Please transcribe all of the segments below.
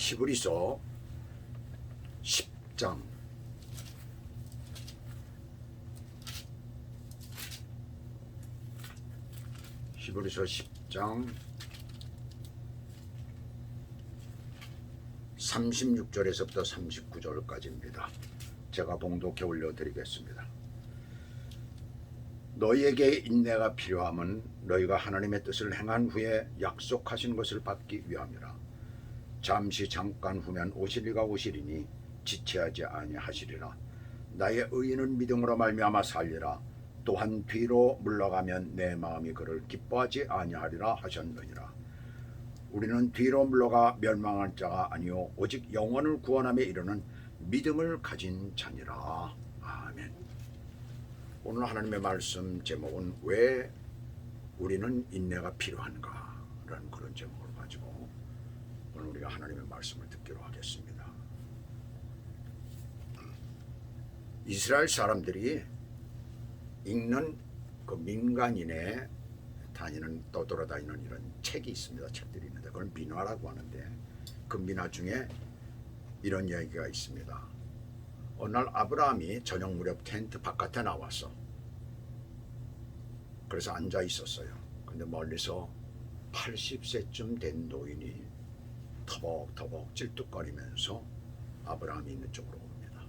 히브리서 10장 히브리서 10장 36절에서부터 39절까지입니다. 제가 봉독해 올려드리겠습니다. 너희에게 인내가 필요함은 너희가 하나님의 뜻을 행한 후에 약속하신 것을 받기 위함이라. 잠시 잠깐 후면 오시리가 오시리니 지체하지 아니하시리라. 나의 의인은 믿음으로 말미암아 살리라. 또한 뒤로 물러가면 내 마음이 그를 기뻐하지 아니하리라 하셨느니라. 우리는 뒤로 물러가 멸망할 자가 아니요 오직 영혼을 구원함에 이르는 믿음을 가진 자니라. 아멘. 오늘 하나님의 말씀 제목은 왜 우리는 인내가 필요한가 라는 그런 제목을 가지고 오늘 우리가 하나님의 말씀을 듣기로 하겠습니다. 이스라엘 사람들이 읽는 그 민간인의 떠돌아다니는 이런 책이 있습니다. 책들이 있는데 그걸 민화라고 하는데 그 민화 중에 이런 이야기가 있습니다. 어느 날 아브라함이 저녁 무렵 텐트 바깥에 나왔어. 그래서 앉아 있었어요. 근데 멀리서 80세쯤 된 노인이 터벅터벅 찔뚝거리면서 아브라함이 있는 쪽으로 옵니다.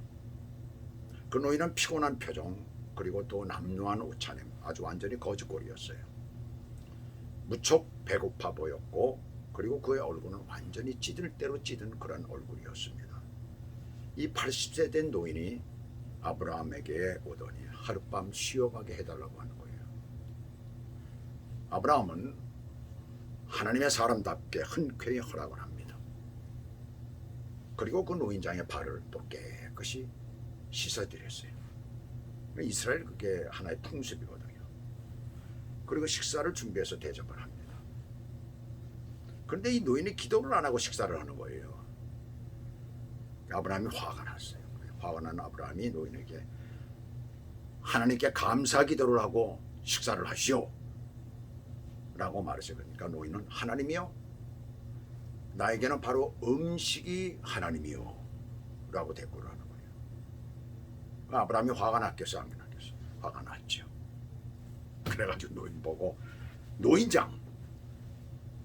그 노인은 피곤한 표정 그리고 또 남루한 옷차림, 아주 완전히 거지꼴이었어요. 무척 배고파 보였고 그리고 그의 얼굴은 완전히 찌들 대로 찌든 그런 얼굴이었습니다. 이 80세 된 노인이 아브라함에게 오더니 하룻밤 쉬어가게 해달라고 하는 거예요. 아브라함은 하나님의 사람답게 흔쾌히 허락을 합니다. 그리고 그 노인장의 발을 또 깨끗이 씻어드렸어요. 이스라엘 그게 하나의 풍습이거든요. 그리고 식사를 준비해서 대접을 합니다. 그런데 이 노인이 기도를 안 하고 식사를 하는 거예요. 아브라함이 화가 났어요. 화가 난 아브라함이 노인에게 하나님께 감사 기도를 하고 식사를 하시오 라고 말했어요. 그러니까 노인은 하나님이요? 나에게는 바로 음식이 하나님이요 라고 대꾸를 하는 거예요. 아브라함이 화가 났겠어 안 났겠어? 화가 났죠. 그래가지고 노인 보고 노인장,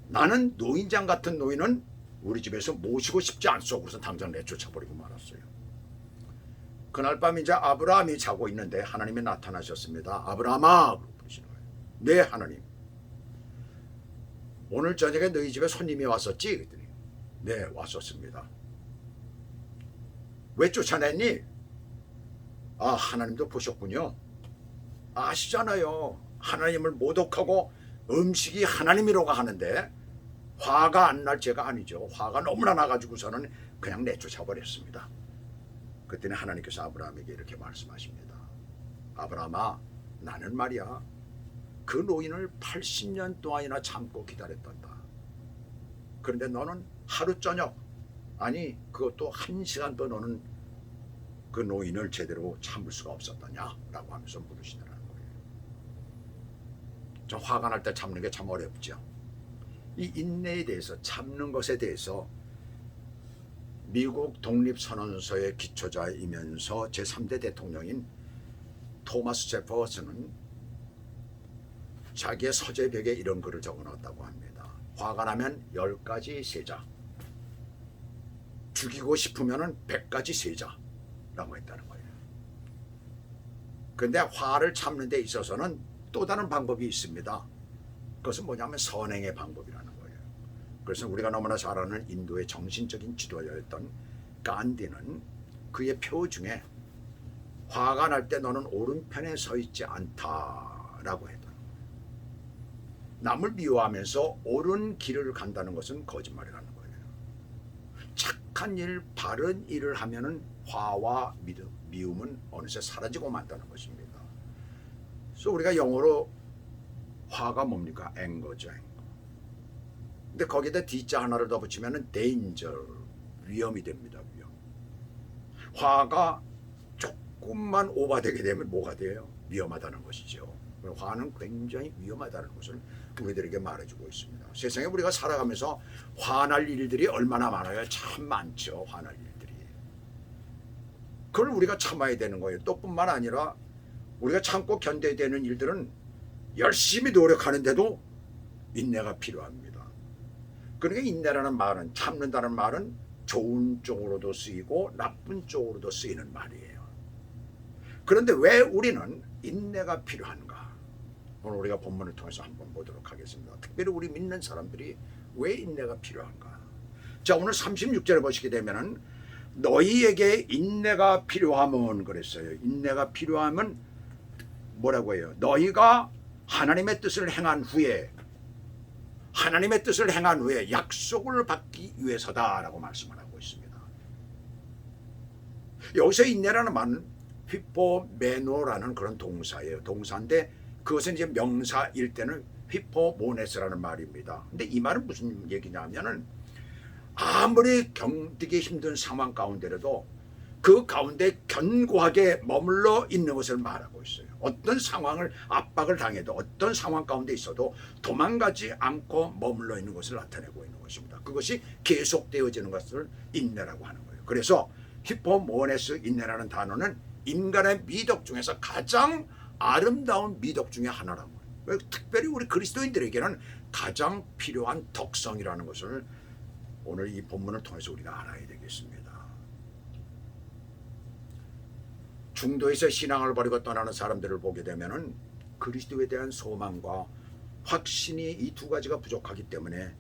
나는 노인장 같은 노인은 우리 집에서 모시고 싶지 않소. 그래서 당장 내쫓아버리고 말았어요. 그날 밤 이제 아브라함이 자고 있는데 하나님이 나타나셨습니다. 아브라함아 부르시는 거예요. 네 하나님. 오늘 저녁에 너희 집에 손님이 왔었지? 그랬더니 네 왔었습니다. 왜 쫓아냈니? 아 하나님도 보셨군요. 아시잖아요. 하나님을 모독하고 음식이 하나님이라고 하는데 화가 안 날 죄가 아니죠. 화가 너무나 나가지고서는 그냥 내쫓아버렸습니다. 그때는 하나님께서 아브라함에게 이렇게 말씀하십니다. 아브라함아 나는 말이야 그 노인을 80년 동안이나 참고 기다렸단다. 그런데 너는 하루 저녁 아니 그것도 1시간도 너는 그 노인을 제대로 참을 수가 없었더냐 라고 하면서 물으시더라는 거예요. 좀 화가 날 때 참는 게 참 어렵죠. 이 인내에 대해서 참는 것에 대해서 미국 독립선언서의 기초자이면서 제3대 대통령인 토마스 제퍼슨은 자기의 서재벽에 이런 글을 적어놨다고 합니다. 화가 나면 10가지 세자, 죽이고 싶으면 100가지 세자 라고 했다는 거예요. 그런데 화를 참는 데 있어서는 또 다른 방법이 있습니다. 그것은 뭐냐면 선행의 방법이라는 거예요. 그래서 우리가 너무나 잘 아는 인도의 정신적인 지도자였던 간디는 그의 표 중에 화가 날 때 너는 오른편에 서 있지 않다라고 했다. 남을 미워하면서 옳은 길을 간다는 것은 거짓말이라는 거예요. 착한 일, 바른 일을 하면은 화와 미움은 어느새 사라지고 만다는 것입니다. 그래서 우리가 영어로 화가 뭡니까? 앵거죠. 근데 거기다 D자 하나를 더 붙이면은 danger, 위험이 됩니다. 위험. 화가 조금만 오버되게 되면 뭐가 돼요? 위험하다는 것이죠. 화는 굉장히 위험하다는 것을 우리들에게 말해주고 있습니다. 세상에 우리가 살아가면서 화날 일들이 얼마나 많아요. 참 많죠. 화날 일들이. 그걸 우리가 참아야 되는 거예요. 또 뿐만 아니라 우리가 참고 견뎌야 되는 일들은 열심히 노력하는데도 인내가 필요합니다. 그러니까 인내라는 말은, 참는다는 말은 좋은 쪽으로도 쓰이고 나쁜 쪽으로도 쓰이는 말이에요. 그런데 왜 우리는 인내가 필요한가? 오늘 우리가 본문을 통해서 한번 보도록 하겠습니다. 특별히 우리 믿는 사람들이 왜 인내가 필요한가? 자, 오늘 36절에 보시게 되면은 너희에게 인내가 필요하면 그랬어요. 인내가 필요하면 뭐라고 해요? 너희가 하나님의 뜻을 행한 후에, 하나님의 뜻을 행한 후에 약속을 받기 위해서다라고 말씀을 하고 있습니다. 여기서 인내라는 말은 휘포메노라는 그런 동사예요. 동사인데 그것은 이제 명사일 때는 휘포모네스라는 말입니다. 근데 이 말은 무슨 얘기냐면은 아무리 견디기 힘든 상황 가운데라도 그 가운데 견고하게 머물러 있는 것을 말하고 있어요. 어떤 상황을 압박을 당해도 어떤 상황 가운데 있어도 도망가지 않고 머물러 있는 것을 나타내고 있는 것입니다. 그것이 계속되어지는 것을 인내라고 하는 거예요. 그래서 히포모네스 인내라는 단어는 인간의 미덕 중에서 가장 아름다운 미덕 중에 하나라고 해요. 특별히 우리 그리스도인들에게는 가장 필요한 덕성이라는 것을 오늘 이 본문을 통해서 우리가 알아야 되겠습니다. 중도에서 신앙을 버리고 떠나는 사람들을 보게 되면은 그리스도에 대한 소망과 확신이 이 두 가지가 부족하기 때문에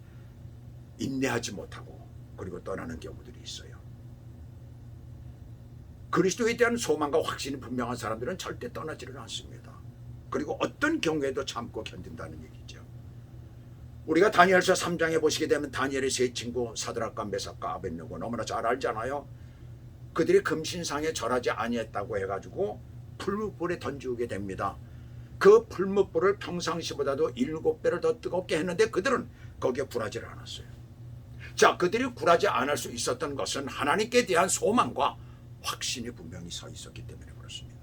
인내하지 못하고 그리고 떠나는 경우들이 있어요. 그리스도에 대한 소망과 확신이 분명한 사람들은 절대 떠나지를 않습니다. 그리고 어떤 경우에도 참고 견딘다는 얘기죠. 우리가 다니엘서 3장에 보시게 되면 다니엘의 세 친구 사드락과 메삭과 아벳느고 너무나 잘 알잖아요. 그들이 금신상에 절하지 아니했다고 해가지고 풀무불에 던지게 됩니다. 그 풀무불을 평상시보다도 7배를 더 뜨겁게 했는데 그들은 거기에 굴하지를 않았어요. 자, 그들이 굴하지 않을 수 있었던 것은 하나님께 대한 소망과 확신이 분명히 서 있었기 때문에 그렇습니다.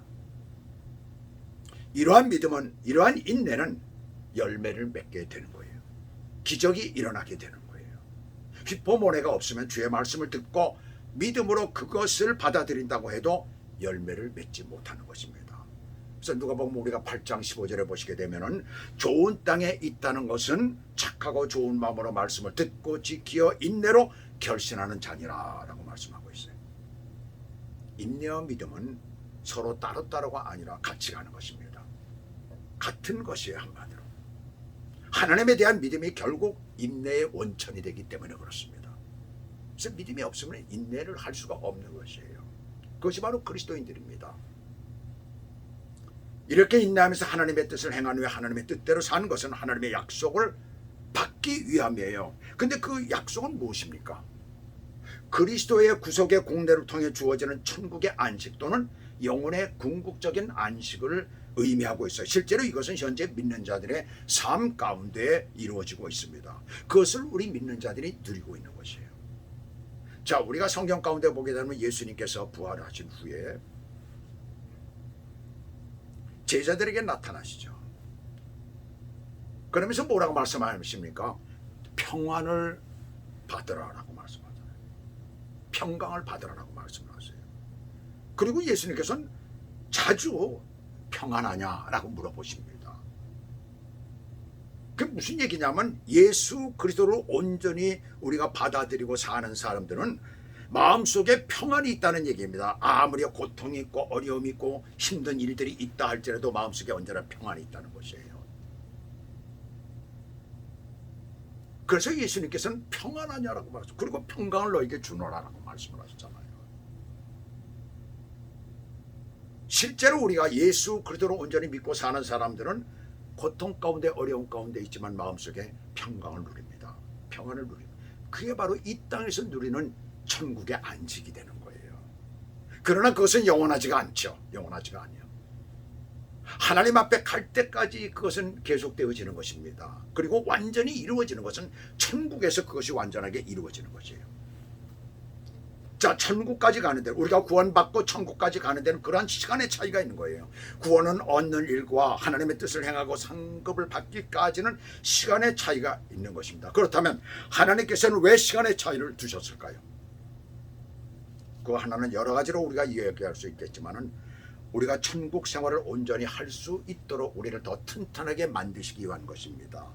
이러한 믿음은, 이러한 인내는 열매를 맺게 되는 거예요. 기적이 일어나게 되는 거예요. 휘포모네가 없으면 주의 말씀을 듣고 믿음으로 그것을 받아들인다고 해도 열매를 맺지 못하는 것입니다. 그래서 누가복음 우리가 8장 15절에 보시게 되면은 좋은 땅에 있다는 것은 착하고 좋은 마음으로 말씀을 듣고 지키어 인내로 결신하는 자니라라고 말씀하고 있어요. 인내와 믿음은 서로 따로따로가 아니라 같이 가는 것입니다. 같은 것이에요. 한마디로 하나님에 대한 믿음이 결국 인내의 원천이 되기 때문에 그렇습니다. 그래서 믿음이 없으면 인내를 할 수가 없는 것이에요. 그것이 바로 그리스도인들입니다. 이렇게 인내하면서 하나님의 뜻을 행한 후에 하나님의 뜻대로 사는 것은 하나님의 약속을 받기 위함이에요. 근데 그 약속은 무엇입니까? 그리스도의 구속의 공로를 통해 주어지는 천국의 안식 또는 영혼의 궁극적인 안식을 의미하고 있어요. 실제로 이것은 현재 믿는 자들의 삶 가운데 이루어지고 있습니다. 그것을 우리 믿는 자들이 누리고 있는 것이에요. 자, 우리가 성경 가운데 보게 되면 예수님께서 부활하신 후에 제자들에게 나타나시죠. 그러면서 뭐라고 말씀하십니까? 평안을 받으라라고 말씀하잖아요. 평강을 받으라라고 말씀하세요. 그리고 예수님께서는 자주 평안하냐라고 물어보십니다. 그게 무슨 얘기냐면 예수 그리스도를 온전히 우리가 받아들이고 사는 사람들은 마음속에 평안이 있다는 얘기입니다. 아무리 고통이 있고 어려움이 있고 힘든 일들이 있다 할지라도 마음속에 언제나 평안이 있다는 것이에요. 그래서 예수님께서는 평안하냐라고 말하셨죠. 그리고 평강을 너에게 주노라라고 말씀을 하셨잖아요. 실제로 우리가 예수 그리스도를 온전히 믿고 사는 사람들은 고통 가운데 어려움 가운데 있지만 마음속에 평강을 누립니다. 평안을 누립니다. 그게 바로 이 땅에서 누리는 천국의 안식이 되는 거예요. 그러나 그것은 영원하지가 않죠. 영원하지가 아니에요. 하나님 앞에 갈 때까지 그것은 계속되어지는 것입니다. 그리고 완전히 이루어지는 것은 천국에서 그것이 완전하게 이루어지는 것이에요. 자, 천국까지 가는 데, 우리가 구원받고 천국까지 가는 데는 그러한 시간의 차이가 있는 거예요. 구원은 얻는 일과 하나님의 뜻을 행하고 상급을 받기까지는 시간의 차이가 있는 것입니다. 그렇다면 하나님께서는 왜 시간의 차이를 두셨을까요? 그 하나는 여러 가지로 우리가 이야기할 수 있겠지만은 우리가 천국 생활을 온전히 할 수 있도록 우리를 더 튼튼하게 만드시기 위한 것입니다.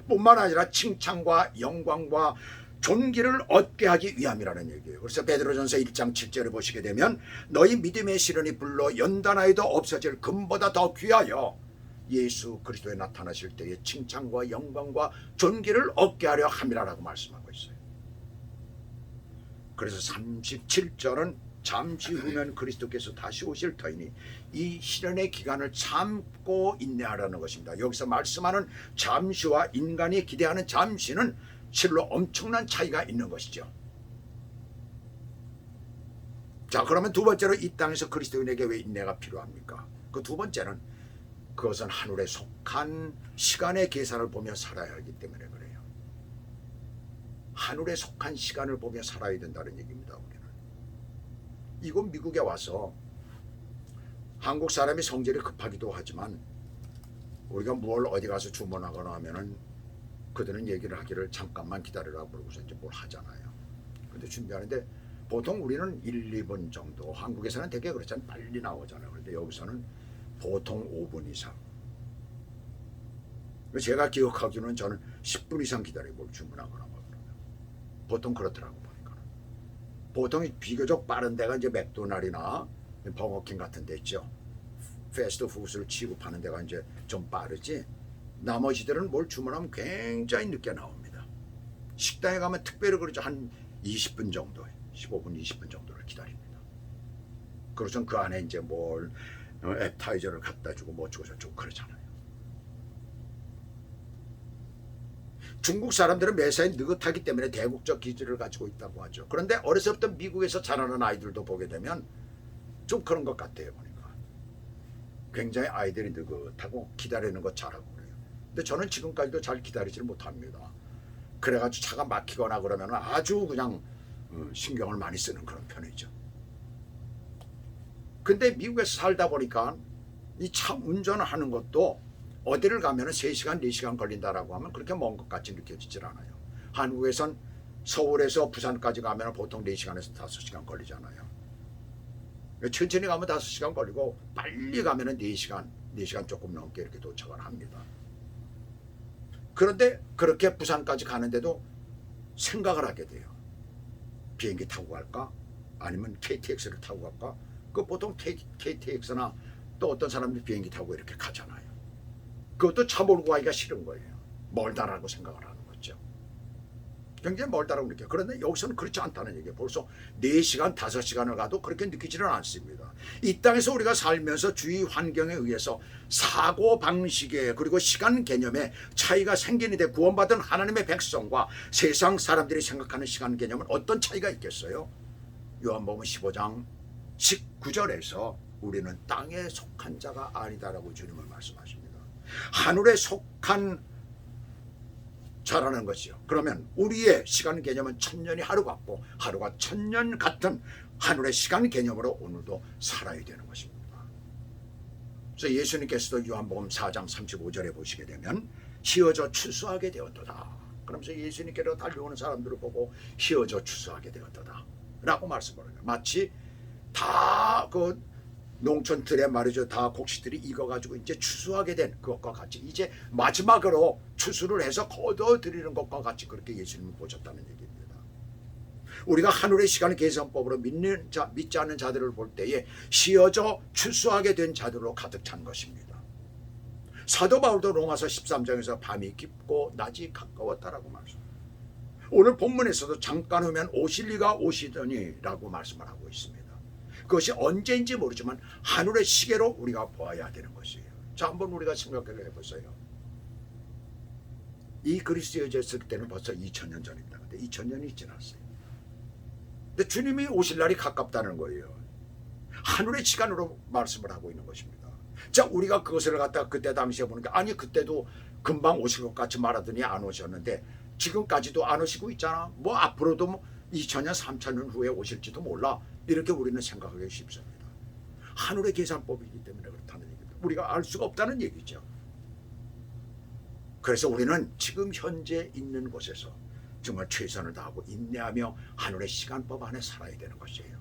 뿐만 아니라 칭찬과 영광과 존귀를 얻게 하기 위함이라는 얘기예요. 그래서 베드로전서 1장 7절을 보시게 되면 너희 믿음의 시련이 불러 연단하여도 없어질 금보다 더 귀하여 예수 그리스도에 나타나실 때에 칭찬과 영광과 존귀를 얻게 하려 함이라라고 말씀하고 있어요. 그래서 37절은 잠시 후면 그리스도께서 다시 오실 터이니 이 시련의 기간을 참고 인내하라는 것입니다. 여기서 말씀하는 잠시와 인간이 기대하는 잠시는 실로 엄청난 차이가 있는 것이죠. 자, 그러면 두 번째로 이 땅에서 그리스도인에게 왜 인내가 필요합니까? 그 두 번째는 그것은 하늘에 속한 시간의 계산을 보며 살아야 하기 때문에 그래요. 하늘에 속한 시간을 보며 살아야 된다는 얘기입니다. 우리는 이곳 미국에 와서 한국 사람이 성질이 급하기도 하지만 우리가 뭘 어디 가서 주문하거나 하면은 그들은 얘기를 하기를 잠깐만 기다리라고 그러고서 이제 뭘 하잖아요. 근데 준비하는데 보통 우리는 1, 2분 정도, 한국에서는 되게 그렇잖아요. 빨리 나오잖아요. 그런데 여기서는 보통 5분 이상. 제가 기억하기로는 저는 10분 이상 기다리고 뭘 주문하거나 뭐 그러면 보통 그렇더라고 보니까. 보통 비교적 빠른 데가 이제 맥도날이나 버거킹 같은 데 있죠. 패스트푸드를 취급하는 데가 이제 좀 빠르지. 나머지들은 뭘 주문하면 굉장히 늦게 나옵니다. 식당에 가면 특별히 그러죠. 한 20분 정도, 15분, 20분 정도를 기다립니다. 그래서 그 안에 이제 뭘 앱타이저를 갖다 주고 뭐 어쩌고 저쩌고 그러잖아요. 중국 사람들은 매사에 느긋하기 때문에 대국적 기질을 가지고 있다고 하죠. 그런데 어려서부터 미국에서 자라는 아이들도 보게 되면 좀 그런 것 같아요. 보니까 굉장히 아이들이 느긋하고 기다리는 거 잘하고 근데 저는 지금까지도 잘 기다리지를 못합니다. 그래가지고 차가 막히거나 그러면 아주 그냥 신경을 많이 쓰는 그런 편이죠. 근데 미국에서 살다 보니까 이 차 운전을 하는 것도 어디를 가면 3시간, 4시간 걸린다라고 하면 그렇게 먼 것 같이 느껴지질 않아요. 한국에선 서울에서 부산까지 가면 보통 4시간에서 5시간 걸리잖아요. 천천히 가면 5시간 걸리고 빨리 가면 4시간, 4시간 조금 넘게 이렇게 도착을 합니다. 그런데 그렇게 부산까지 가는데도 생각을 하게 돼요. 비행기 타고 갈까? 아니면 KTX를 타고 갈까? 그 보통 KTX나 또 어떤 사람들이 비행기 타고 이렇게 가잖아요. 그것도 차 몰고 가기가 싫은 거예요. 멀다라고 생각을 하는 거죠. 굉장히 멀다라고 느껴요. 그런데 여기서는 그렇지 않다는 얘기예요. 벌써 4시간, 5시간을 가도 그렇게 느끼지는 않습니다. 이 땅에서 우리가 살면서 주위 환경에 의해서 사고 방식에 그리고 시간 개념에 차이가 생기는데 구원받은 하나님의 백성과 세상 사람들이 생각하는 시간 개념은 어떤 차이가 있겠어요? 요한복음 15장 19절에서 우리는 땅에 속한 자가 아니다라고 주님은 말씀하십니다. 하늘에 속한 자라는 것이요. 그러면 우리의 시간 개념은 1000년이 하루 같고 하루가 1000년 같은 하늘의 시간 개념으로 오늘도 살아야 되는 것입니다. 그래서 예수님께서도 요한복음 4장 35절에 보시게 되면 희어져 추수하게 되었도다. 그러면서 예수님께로 달려오는 사람들을 보고 희어져 추수하게 되었도다 라고 말씀을 해요. 마치 다 그 농촌들의 말이죠. 다 곡식들이 익어가지고 이제 추수하게 된 그것과 같이 이제 마지막으로 추수를 해서 거둬들이는 것과 같이 그렇게 예수님을 보셨다는 얘기입니다. 우리가 하늘의 시간 계산법으로 믿지 않는 자들을 볼 때에 씌어져 추수하게 된 자들로 가득 찬 것입니다. 사도 바울도 로마서 13장에서 밤이 깊고 낮이 가까웠다라고 말씀합니다. 오늘 본문에서도 잠깐 후면 오실 이가 오시더니 라고 말씀을 하고 있습니다. 그것이 언제인지 모르지만 하늘의 시계로 우리가 보아야 되는 것이에요. 자, 한번 우리가 생각해 보세요. 이 그리스도였을 때는 벌써 2000년 전입니다. 근데 2000년이 지났어요. 근데 주님이 오실 날이 가깝다는 거예요. 하늘의 시간으로 말씀을 하고 있는 것입니다. 자, 우리가 그것을 갖다가 그때 당시에 보니까 아니 그때도 금방 오실 것 같이 말하더니 안 오셨는데 지금까지도 안 오시고 있잖아. 뭐 앞으로도 뭐 2000년, 3000년 후에 오실지도 몰라. 이렇게 우리는 생각하기 쉽습니다. 하늘의 계산법이기 때문에 그렇다는 얘기입니다. 우리가 알 수가 없다는 얘기죠. 그래서 우리는 지금 현재 있는 곳에서 정말 최선을 다하고 인내하며 하늘의 시간법 안에 살아야 되는 것이에요.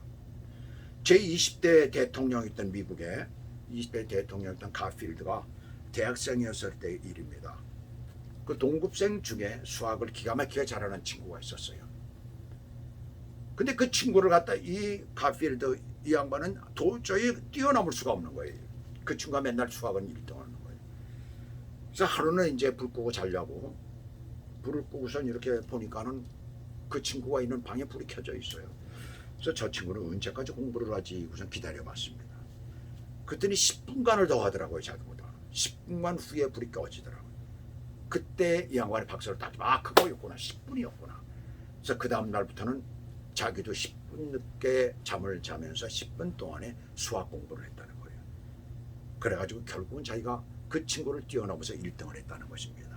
제20대 대통령이었던 미국의 20대 대통령이었던 가필드가 대학생이었을 때의 일입니다. 그 동급생 중에 수학을 기가 막히게 잘하는 친구가 있었어요. 근데 그 친구를 갖다 이 가필드 이 양반은 도저히 뛰어넘을 수가 없는 거예요. 그 친구가 맨날 수학은 1등하는 거예요. 그래서 하루는 이제 불 끄고 자려고 불을 끄고선 이렇게 보니까는 그 친구가 있는 방에 불이 켜져 있어요. 그래서 저 친구는 언제까지 공부를 하지 우선 기다려봤습니다. 그랬더니 10분간을 더 하더라고요. 자기보다 10분간 후에 불이 꺼지더라고요. 그때 이 양반이 박수를 딱 그거였구나, 10분이었구나. 그래서 그 다음 날부터는 자기도 10분 늦게 잠을 자면서 10분 동안에 수학 공부를 했다는 거예요. 그래가지고 결국은 자기가 그 친구를 뛰어넘어서 1등을 했다는 것입니다.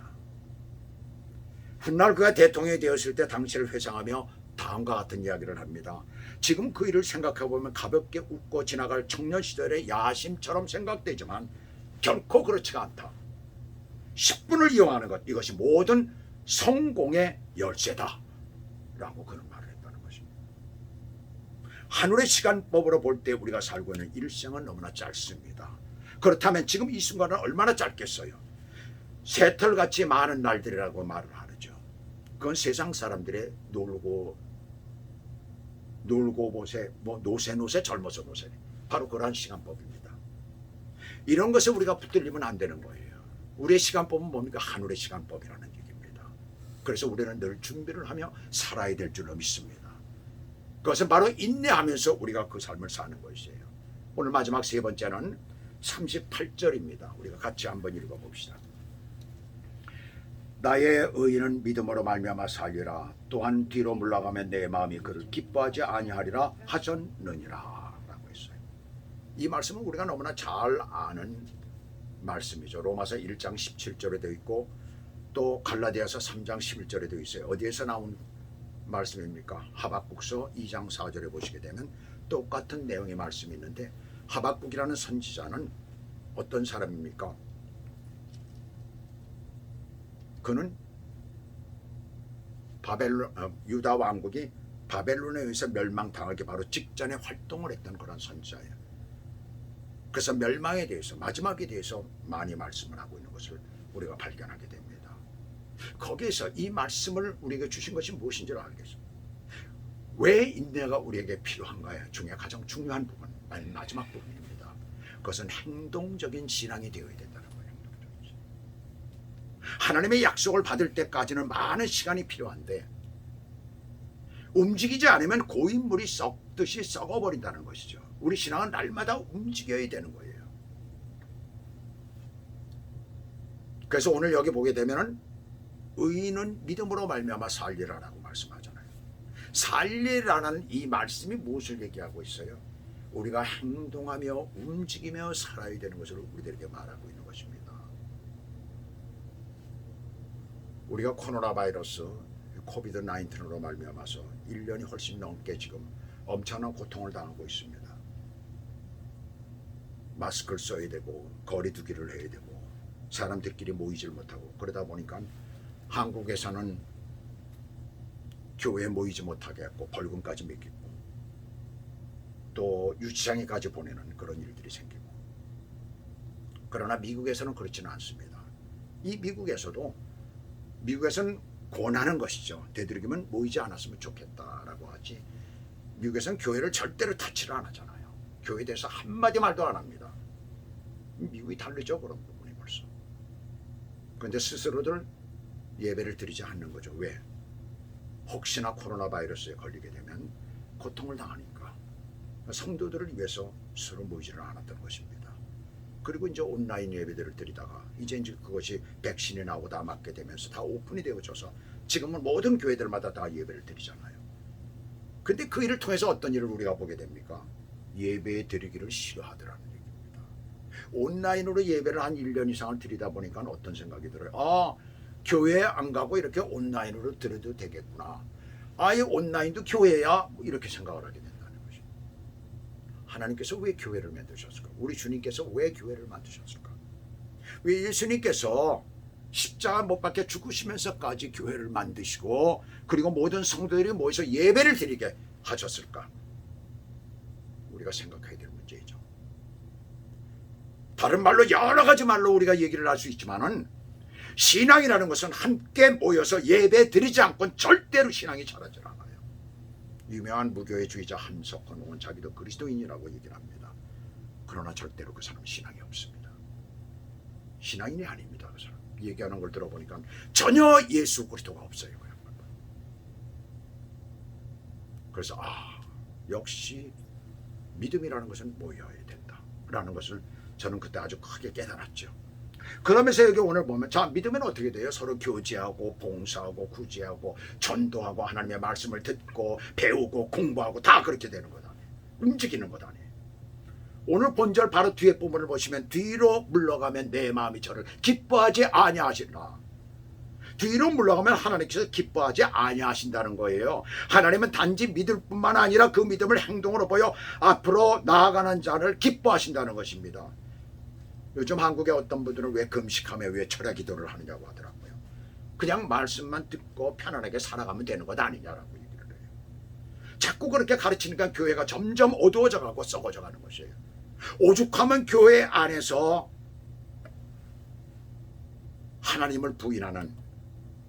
훗날 그가 대통령이 되었을 때 당시를 회상하며 다음과 같은 이야기를 합니다. 지금 그 일을 생각해보면 가볍게 웃고 지나갈 청년 시절의 야심처럼 생각되지만 결코 그렇지가 않다. 10분을 이용하는 것, 이것이 모든 성공의 열쇠다 라고 그는 말을 했다는 것입니다. 하늘의 시간법으로 볼 때 우리가 살고 있는 일생은 너무나 짧습니다. 그렇다면 지금 이 순간은 얼마나 짧겠어요? 새털같이 많은 날들이라고 말을 하죠. 그건 세상 사람들의 놀고 보세, 노세 젊어서 노세, 바로 그러한 시간법입니다. 이런 것에 우리가 붙들리면 안 되는 거예요. 우리의 시간법은 뭡니까? 하늘의 시간법이라는 얘기입니다. 그래서 우리는 늘 준비를 하며 살아야 될 줄로 믿습니다. 그것은 바로 인내하면서 우리가 그 삶을 사는 것이에요. 오늘 마지막 세 번째는 38절입니다. 우리가 같이 한번 읽어봅시다. 나의 의인은 믿음으로 말미암아 살리라. 또한 뒤로 물러가면 내 마음이 그를 기뻐하지 아니하리라 하셨느니라 라고 했어요. 이 말씀은 우리가 너무나 잘 아는 말씀이죠. 로마서 1장 17절에 되어 있고 또 갈라디아서 3장 11절에 되어 있어요. 어디에서 나온 말씀입니까? 하박국서 2장 4절에 보시게 되면 똑같은 내용의 말씀이 있는데 하박국이라는 선지자는 어떤 사람입니까? 그는 유다 왕국이 바벨론에 의해서 멸망당하기 바로 직전에 활동을 했던 그런 선지자예요. 그래서 멸망에 대해서, 마지막에 대해서 많이 말씀을 하고 있는 것을 우리가 발견하게 됩니다. 거기에서 이 말씀을 우리에게 주신 것이 무엇인지를 알겠습니다. 왜 인내가 우리에게 필요한가요? 중에 가장 중요한 부분, 마지막 부분입니다. 그것은 행동적인 신앙이 되어야 된다는 거예요. 하나님의 약속을 받을 때까지는 많은 시간이 필요한데 움직이지 않으면 고인물이 썩듯이 썩어버린다는 것이죠. 우리 신앙은 날마다 움직여야 되는 거예요. 그래서 오늘 여기 보게 되면은 의인은 믿음으로 말미암아 살리라라고 말씀하잖아요. 살리라는 이 말씀이 무엇을 얘기하고 있어요? 우리가 행동하며 움직이며 살아야 되는 것을 우리들에게 말하고 있는 것입니다. 우리가 코로나 바이러스 코비드 19으로 말미암아서 1년이 훨씬 넘게 지금 엄청난 고통을 당하고 있습니다. 마스크를 써야 되고 거리 두기를 해야 되고 사람들끼리 모이질 못하고 그러다 보니까 한국에서는 교회에 모이지 못하게 했고 벌금까지 매기고 또 유치장에까지 보내는 그런 일들이 생기고 그러나 미국에서는 그렇지는 않습니다. 이 미국에서는 권하는 것이죠. 되도록이면 모이지 않았으면 좋겠다라고 하지 미국에서는 교회를 절대로 타치를 안 하잖아요. 교회에 대해서 한마디 말도 안 합니다. 미국이 다르죠. 그런 부분이 벌써. 그런데 스스로들 예배를 드리지 않는 거죠. 왜? 혹시나 코로나 바이러스에 걸리게 되면 고통을 당하니까 성도들을 위해서 서로 모이지를 않았던 것입니다. 그리고 이제 온라인 예배들을 드리다가 이제 그것이 백신이 나오고 다 맞게 되면서 다 오픈이 되어져서 지금은 모든 교회들마다 다 예배를 드리잖아요. 근데 그 일을 통해서 어떤 일을 우리가 보게 됩니까? 예배 드리기를 싫어하더라는 얘기입니다. 온라인으로 예배를 한 1년 이상을 드리다 보니까 어떤 생각이 들어요? 교회에 안 가고 이렇게 온라인으로 드려도 되겠구나. 아예 온라인도 교회야 뭐 이렇게 생각을 하게 된다는 것이. 하나님께서 왜 교회를 만드셨을까? 우리 주님께서 왜 교회를 만드셨을까? 왜 예수님께서 십자가 못 박혀 죽으시면서까지 교회를 만드시고 그리고 모든 성도들이 모여서 예배를 드리게 하셨을까? 우리가 생각해야 될 문제이죠. 다른 말로 여러 가지 말로 우리가 얘기를 할 수 있지만은 신앙이라는 것은 함께 모여서 예배 드리지 않고는 절대로 신앙이 자라질 않아요. 유명한 무교의 주의자 한석헌은 자기도 그리스도인이라고 얘기를 합니다. 그러나 절대로 그 사람은 신앙이 없습니다. 신앙인이 아닙니다. 그 사람 얘기하는 걸 들어보니까 전혀 예수 그리스도가 없어요. 그래서 역시 믿음이라는 것은 모여야 된다라는 것을 저는 그때 아주 크게 깨달았죠. 그러면서 여기 오늘 보면 자, 믿으면 어떻게 돼요? 서로 교제하고 봉사하고 구제하고 전도하고 하나님의 말씀을 듣고 배우고 공부하고 다 그렇게 되는 거다. 움직이는 거다. 오늘 본절 바로 뒤에 부분을 보시면 뒤로 물러가면 내 마음이 저를 기뻐하지 아니하시리라. 뒤로 물러가면 하나님께서 기뻐하지 아니하신다는 거예요. 하나님은 단지 믿을 뿐만 아니라 그 믿음을 행동으로 보여 앞으로 나아가는 자를 기뻐하신다는 것입니다. 요즘 한국의 어떤 분들은 왜 금식하며 왜 철야 기도를 하느냐고 하더라고요. 그냥 말씀만 듣고 편안하게 살아가면 되는 것 아니냐라고 얘기를 해요. 자꾸 그렇게 가르치니까 교회가 점점 어두워져 가고 썩어져 가는 것이에요. 오죽하면 교회 안에서 하나님을 부인하는,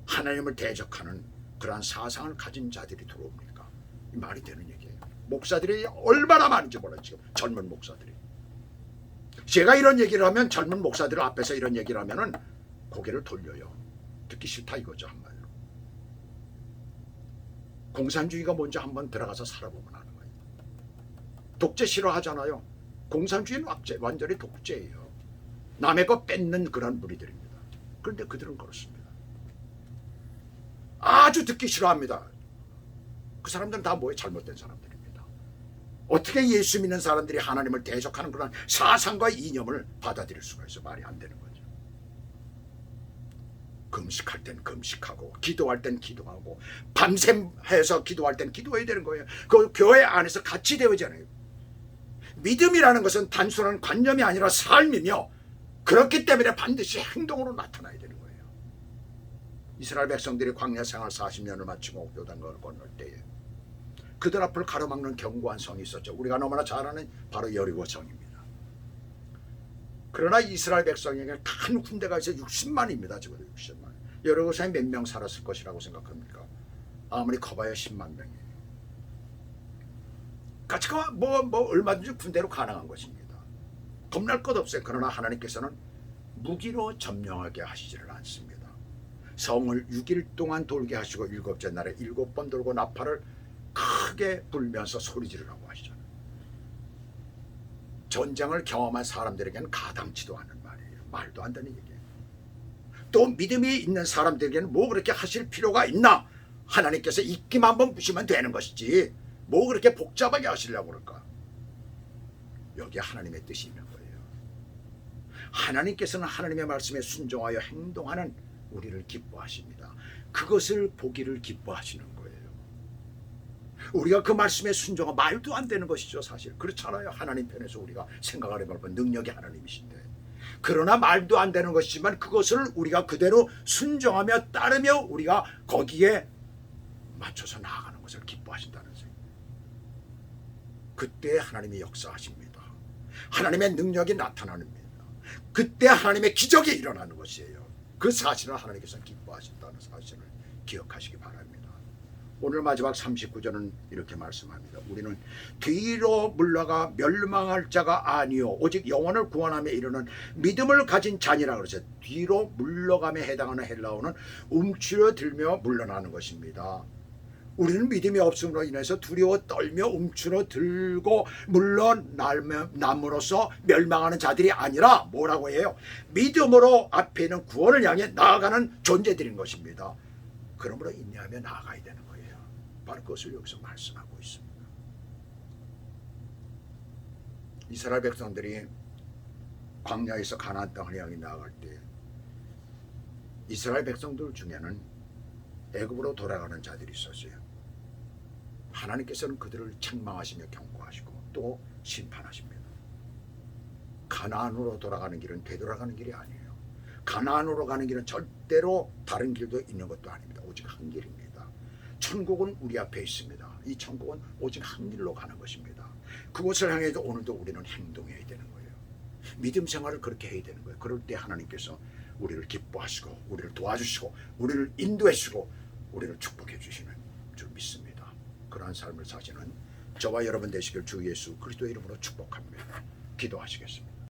하나님을 대적하는 그러한 사상을 가진 자들이 들어옵니까? 말이 되는 얘기예요. 목사들이 얼마나 많은지 몰라요. 지금 젊은 목사들이. 제가 이런 얘기를 하면 젊은 목사들 앞에서 이런 얘기를 하면은 고개를 돌려요. 듣기 싫다 이거죠, 한마디로. 공산주의가 뭔지 한번 들어가서 살아보면 아는 거예요. 독재 싫어하잖아요. 공산주의는 완전히 독재예요. 남의 거 뺏는 그런 무리들입니다. 그런데 그들은 그렇습니다. 아주 듣기 싫어합니다. 그 사람들은 다 뭐에 잘못된 사람들입니다. 어떻게 예수 믿는 사람들이 하나님을 대적하는 그런 사상과 이념을 받아들일 수가 있어? 말이 안 되는 거죠. 금식할 땐 금식하고 기도할 땐 기도하고 밤샘 해서 기도할 땐 기도해야 되는 거예요. 그 교회 안에서 같이 되어지잖아요. 믿음이라는 것은 단순한 관념이 아니라 삶이며 그렇기 때문에 반드시 행동으로 나타나야 되는 거예요. 이스라엘 백성들이 광야 생활 40년을 마치고 요단강을 건널 때에 그들 앞을 가로막는 견고한 성이 있었죠. 우리가 너무나 잘 아는 바로 여리고 성입니다. 그러나 이스라엘 백성에게 큰 군대가 있어 60만입니다. 적어도 60만. 여리고 성에 몇 명 살았을 것이라고 생각합니까? 아무리 커봐야 10만 명이에요. 가치가 얼마든지 군대로 가능한 것입니다. 겁날 것 없어요. 그러나 하나님께서는 무기로 점령하게 하시지를 않습니다. 성을 6일 동안 돌게 하시고 7째 날에 7번 돌고 나팔을 크게 불면서 소리 지르라고 하시잖아요. 전쟁을 경험한 사람들에게는 가당치도 않은 말이에요. 말도 안 되는 얘기예요. 또 믿음이 있는 사람들에게는 뭐 그렇게 하실 필요가 있나? 하나님께서 입김 한번 부시면 되는 것이지 뭐 그렇게 복잡하게 하시려고 그럴까? 여기에 하나님의 뜻이 있는 거예요. 하나님께서는 하나님의 말씀에 순종하여 행동하는 우리를 기뻐하십니다. 그것을 보기를 기뻐하시는 거예요. 우리가 그 말씀에 순종하면 말도 안 되는 것이죠. 사실 그렇잖아요. 하나님 편에서 우리가 생각을 해보면 능력이 하나님이신데 그러나 말도 안 되는 것이지만 그것을 우리가 그대로 순종하며 따르며 우리가 거기에 맞춰서 나아가는 것을 기뻐하신다는 생각. 그때 하나님이 역사하십니다. 하나님의 능력이 나타납니다. 그때 하나님의 기적이 일어나는 것이에요. 그 사실을 하나님께서 기뻐하신다는 사실을 기억하시기 바랍니다. 오늘 마지막 39절은 이렇게 말씀합니다. 우리는 뒤로 물러가 멸망할 자가 아니요 오직 영혼을 구원함에 이르는 믿음을 가진 자니라 그러죠. 뒤로 물러감에 해당하는 헬라어는 움츠러들며 물러나는 것입니다. 우리는 믿음이 없음으로 인해서 두려워 떨며 움츠러들고 물러남으로써 멸망하는 자들이 아니라 뭐라고 해요? 믿음으로 앞에 있는 구원을 향해 나아가는 존재들인 것입니다. 그러므로 인내하며 나아가야 되는 거예요. 바로 그것을 여기서 말씀하고 있습니다. 이스라엘 백성들이 광야에서 가나안 땅을 향해 나아갈 때 이스라엘 백성들 중에는 애굽으로 돌아가는 자들이 있었어요. 하나님께서는 그들을 책망하시며 경고하시고 또 심판하십니다. 가나안으로 돌아가는 길은 되돌아가는 길이 아니에요. 가나안으로 가는 길은 절대로 다른 길도 있는 것도 아닙니다. 오직 한 길입니다. 천국은 우리 앞에 있습니다. 이 천국은 오직 한 길로 가는 것입니다. 그곳을 향해서 오늘도 우리는 행동해야 되는 거예요. 믿음 생활을 그렇게 해야 되는 거예요. 그럴 때 하나님께서 우리를 기뻐하시고 우리를 도와주시고 우리를 인도해 주시고 우리를 축복해 주시는 줄 믿습니다. 그러한 삶을 사시는 저와 여러분 되시길 주 예수 그리스도의 이름으로 축복합니다. 기도하시겠습니다.